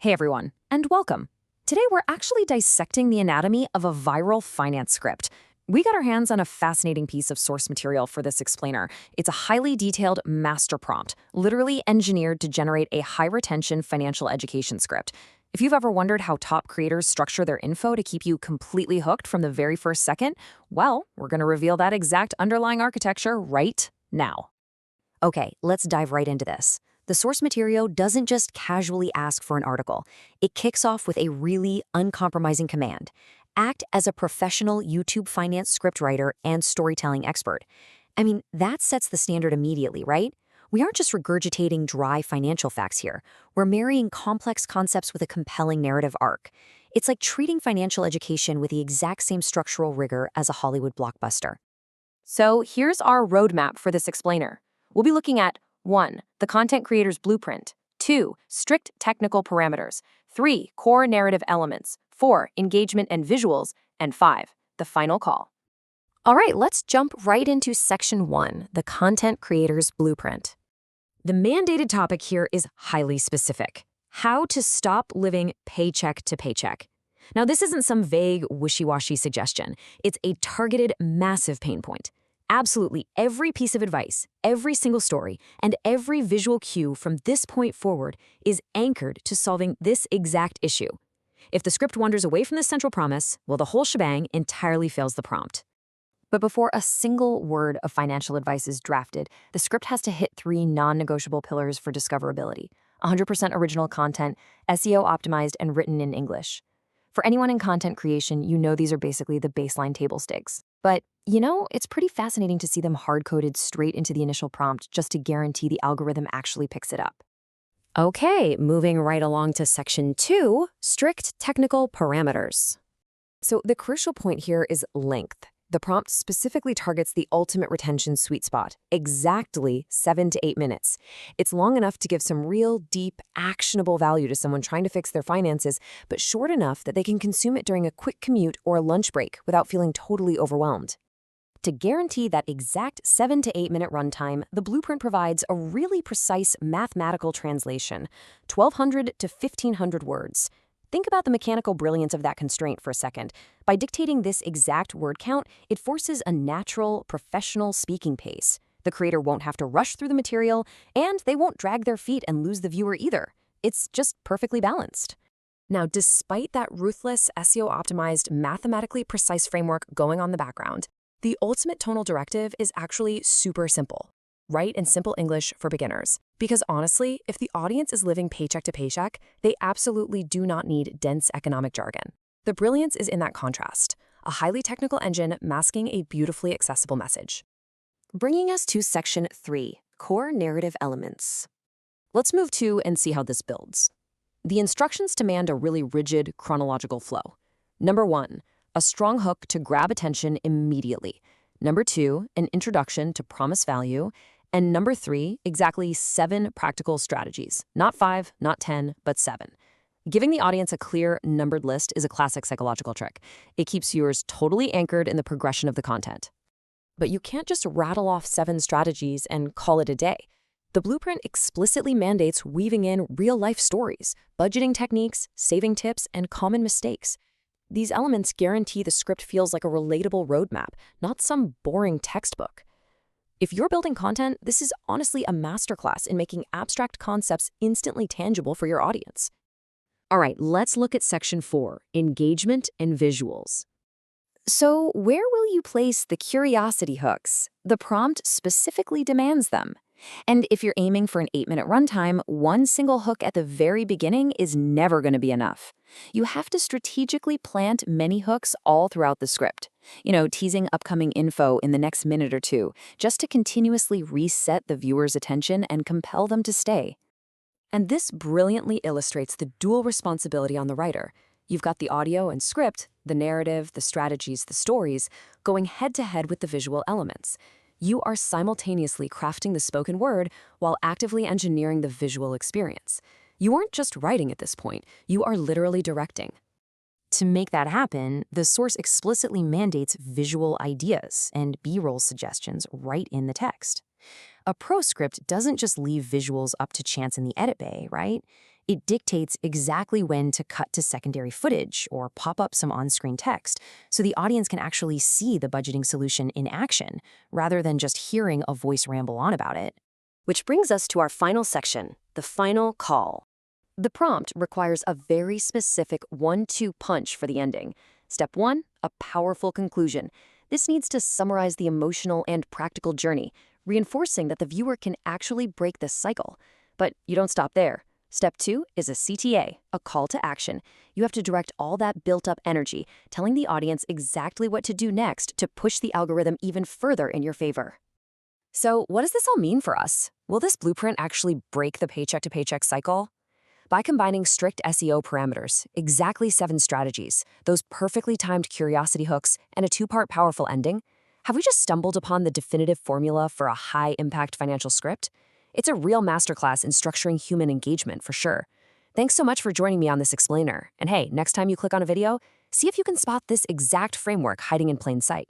Hey everyone, and welcome. Today we're actually dissecting the anatomy of a viral finance script. We got our hands on a fascinating piece of source material for this explainer. It's a highly detailed master prompt, literally engineered to generate a high-retention financial education script. If you've ever wondered how top creators structure their info to keep you completely hooked from the very first second, well, we're going to reveal that exact underlying architecture right now. Okay, let's dive right into this. The source material doesn't just casually ask for an article. It kicks off with a really uncompromising command. Act as a professional YouTube finance scriptwriter and storytelling expert. I mean, that sets the standard immediately, right? We aren't just regurgitating dry financial facts here. We're marrying complex concepts with a compelling narrative arc. It's like treating financial education with the exact same structural rigor as a Hollywood blockbuster. So here's our roadmap for this explainer. We'll be looking at 1. The content creator's blueprint. 2. Strict technical parameters. 3. Core narrative elements. 4. Engagement and visuals. And 5. The final call. All right, let's jump right into section 1, the content creator's blueprint. The mandated topic here is highly specific. How to stop living paycheck to paycheck. Now, this isn't some vague, wishy-washy suggestion. It's a targeted, massive pain point. Absolutely every piece of advice, every single story, and every visual cue from this point forward is anchored to solving this exact issue. If the script wanders away from this central promise, well, the whole shebang entirely fails the prompt. But before a single word of financial advice is drafted, the script has to hit 3 non-negotiable pillars for discoverability: 100% original content, SEO optimized, and written in English. For anyone in content creation, you know these are basically the baseline table stakes. But, it's pretty fascinating to see them hard-coded straight into the initial prompt just to guarantee the algorithm actually picks it up. Okay, moving right along to section 2, strict technical parameters. So the crucial point here is length. The prompt specifically targets the ultimate retention sweet spot, exactly 7 to 8 minutes. It's long enough to give some real, deep, actionable value to someone trying to fix their finances, but short enough that they can consume it during a quick commute or a lunch break without feeling totally overwhelmed. To guarantee that exact 7 to 8 minute runtime, the blueprint provides a really precise mathematical translation, 1,200 to 1,500 words. Think about the mechanical brilliance of that constraint for a second. By dictating this exact word count, it forces a natural, professional speaking pace. The creator won't have to rush through the material, and they won't drag their feet and lose the viewer either. It's just perfectly balanced. Now, despite that ruthless, SEO-optimized, mathematically precise framework going on in the background, the ultimate tonal directive is actually super simple. Write in simple English for beginners. Because honestly, if the audience is living paycheck to paycheck, they absolutely do not need dense economic jargon. The brilliance is in that contrast, a highly technical engine masking a beautifully accessible message. Bringing us to section 3, core narrative elements. Let's move to and see how this builds. The instructions demand a really rigid chronological flow. Number 1, a strong hook to grab attention immediately. Number 2, an introduction to promise value. And number 3, exactly 7 practical strategies. Not 5, not 10, but 7. Giving the audience a clear, numbered list is a classic psychological trick. It keeps viewers totally anchored in the progression of the content. But you can't just rattle off 7 strategies and call it a day. The blueprint explicitly mandates weaving in real-life stories, budgeting techniques, saving tips, and common mistakes. These elements guarantee the script feels like a relatable roadmap, not some boring textbook. If you're building content, this is honestly a masterclass in making abstract concepts instantly tangible for your audience. All right, let's look at section 4, engagement and visuals. So where will you place the curiosity hooks? The prompt specifically demands them. And if you're aiming for an 8-minute runtime, one single hook at the very beginning is never going to be enough. You have to strategically plant many hooks all throughout the script. Teasing upcoming info in the next minute or two, just to continuously reset the viewer's attention and compel them to stay. And this brilliantly illustrates the dual responsibility on the writer. You've got the audio and script, the narrative, the strategies, the stories, going head-to-head with the visual elements. You are simultaneously crafting the spoken word while actively engineering the visual experience. You aren't just writing at this point, you are literally directing. To make that happen, the source explicitly mandates visual ideas and B-roll suggestions right in the text. A pro script doesn't just leave visuals up to chance in the edit bay, right? It dictates exactly when to cut to secondary footage or pop up some on-screen text so the audience can actually see the budgeting solution in action rather than just hearing a voice ramble on about it. Which brings us to our final section, the final call. The prompt requires a very specific 1-2 punch for the ending. Step 1, a powerful conclusion. This needs to summarize the emotional and practical journey, reinforcing that the viewer can actually break this cycle. But you don't stop there. Step 2 is a CTA, a call to action. You have to direct all that built-up energy, telling the audience exactly what to do next to push the algorithm even further in your favor. So what does this all mean for us? Will this blueprint actually break the paycheck-to-paycheck cycle? By combining strict SEO parameters, exactly 7 strategies, those perfectly timed curiosity hooks, and a 2-part powerful ending, have we just stumbled upon the definitive formula for a high-impact financial script? It's a real masterclass in structuring human engagement, for sure. Thanks so much for joining me on this explainer. And hey, next time you click on a video, see if you can spot this exact framework hiding in plain sight.